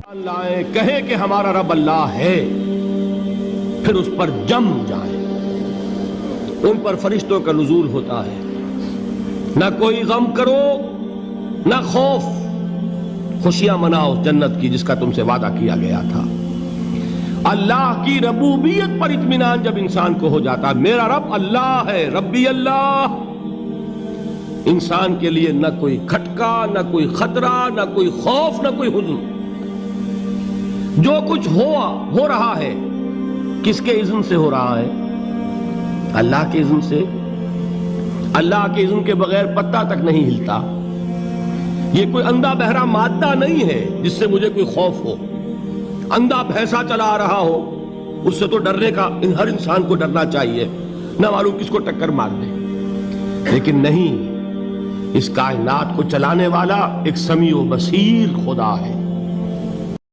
لائیں کہیں کہ ہمارا رب اللہ ہے، پھر اس پر جم جائیں۔ ان پر فرشتوں کا نزول ہوتا ہے، نہ کوئی غم کرو نہ خوف، خوشیاں مناؤ جنت کی جس کا تم سے وعدہ کیا گیا تھا۔ اللہ کی ربوبیت پر اطمینان جب انسان کو ہو جاتا، میرا رب اللہ ہے، ربی اللہ، انسان کے لیے نہ کوئی کھٹکا، نہ کوئی خطرہ، نہ کوئی خوف، نہ کوئی حزن۔ جو کچھ ہو رہا ہے کس کے اذن سے ہو رہا ہے؟ اللہ کے اذن سے۔ اللہ کے اذن کے بغیر پتا تک نہیں ہلتا۔ یہ کوئی اندھا بہرا مادہ نہیں ہے جس سے مجھے کوئی خوف ہو۔ اندھا بھینسا چلا آ رہا ہو اس سے تو ڈرنے کا ہر انسان کو ڈرنا چاہیے، نہ معلوم کس کو ٹکر مار دے۔ لیکن نہیں، اس کائنات کو چلانے والا ایک سمیع و بصیر خدا ہے۔